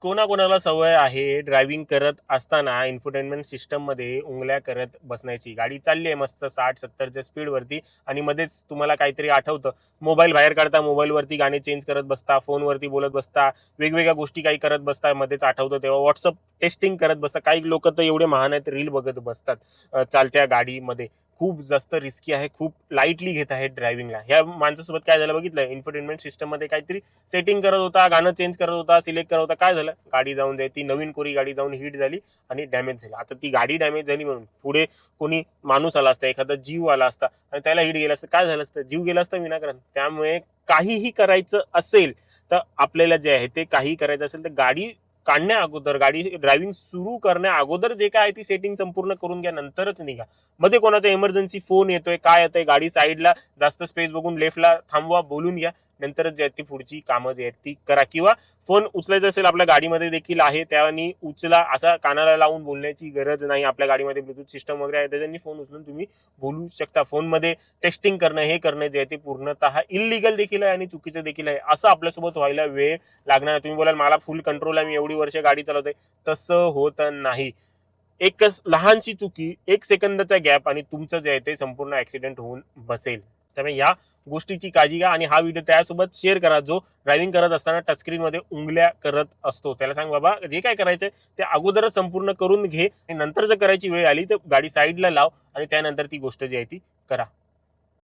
कोणाकोणाला सवय आहे ड्रायव्हिंग करत असताना इन्फोटेनमेंट सिस्टममध्ये उंगल्या करत बसण्याची. गाडी चालली आहे मस्त 60-70च्या स्पीडवरती आणि मध्येच तुम्हाला काहीतरी आठवतं, मोबाईल बाहेर काढता, मोबाईलवरती गाणे चेंज करत बसता, फोनवरती बोलत बसता, वेगवेगळ्या गोष्टी काही करत बसता, मध्येच आठवतं तेव्हा व्हॉट्सअप टेस्टिंग करत बसता. काही लोक तर एवढे महान आहेत, रील बघत बसतात चालत्या गाडीमध्ये. खूप जास्त रिस्की आहे, खूप लाईटली घेत आहेत ड्रायव्हिंगला. ह्या माणसासोबत काय झालं बघितलं, इन्फोटेनमेंट सिस्टममध्ये काहीतरी सेटिंग करत होता, गाणं चेंज करत होता, सिलेक्ट करत होता, काय झालं, गाडी जाऊन जाईल, ती नवीन कोरी गाडी जाऊन हिट झाली आणि डॅमेज झाली. आता ती गाडी डॅमेज झाली म्हणून पुढे कोणी माणूस आला असता, एखादा जीव आला असता आणि त्याला हिट गेला असतं, काय झालं असतं, जीव गेला असता विनाकारण. त्यामुळे काहीही करायचं असेल तर आपल्याला जे आहे ते काही करायचं असेल तर गाडी काढण्या अगोदर, गाडी ड्रायव्हिंग सुरू करण्या अगोदर जे काय ती सेटिंग संपूर्ण करून घ्या, नंतरच निघा. मध्ये कोणाचा इमर्जन्सी फोन येतोय, काय येतोय, गाडी साईडला जास्त स्पेस बघून लेफ्टला थांबवा, बोलून घ्या, नंतरच जे ती पुढची कामं जी आहेत ती करा. किंवा फोन उचलायचा असेल, आपल्या गाडीमध्ये देखील आहे, त्याने उचला, असा कानाला लावून बोलण्याची गरज नाही. आपल्या गाडीमध्ये ब्लूटूथ सिस्टम वगैरे आहे, त्याच्यानी फोन उचलून तुम्ही बोलू शकता. फोनमध्ये टेस्टिंग करणं, हे करणं जे आहे ते पूर्णतः इलिगल देखील आहे आणि चुकीचं देखील आहे. असं आपल्यासोबत व्हायला वेळ लागणार. तुम्ही बोलाल मला फुल कंट्रोल आहे, मी एवढी वर्ष गाडी चालवतोय, तसं होत नाही. एकच लहानशी चुकी, 1 सेकंदाचा गॅप आणि तुमचं जे आहे ते संपूर्ण ऍक्सिडेंट होऊन बसेल. त्यामुळे या गोष्टीची काळजी घ्या आणि हा व्हिडिओ त्यासोबत शेअर करा जो ड्रायव्हिंग करत असताना टचस्क्रीन मध्ये उंगल्या करत असतो. त्याला सांग बाबा जे काय करायचंय ते अगोदरच संपूर्ण करून घे आणि नंतर जर करायची वेळ आली तर गाडी साईडला लाव आणि त्यानंतर ती गोष्ट जी आहे ती करा.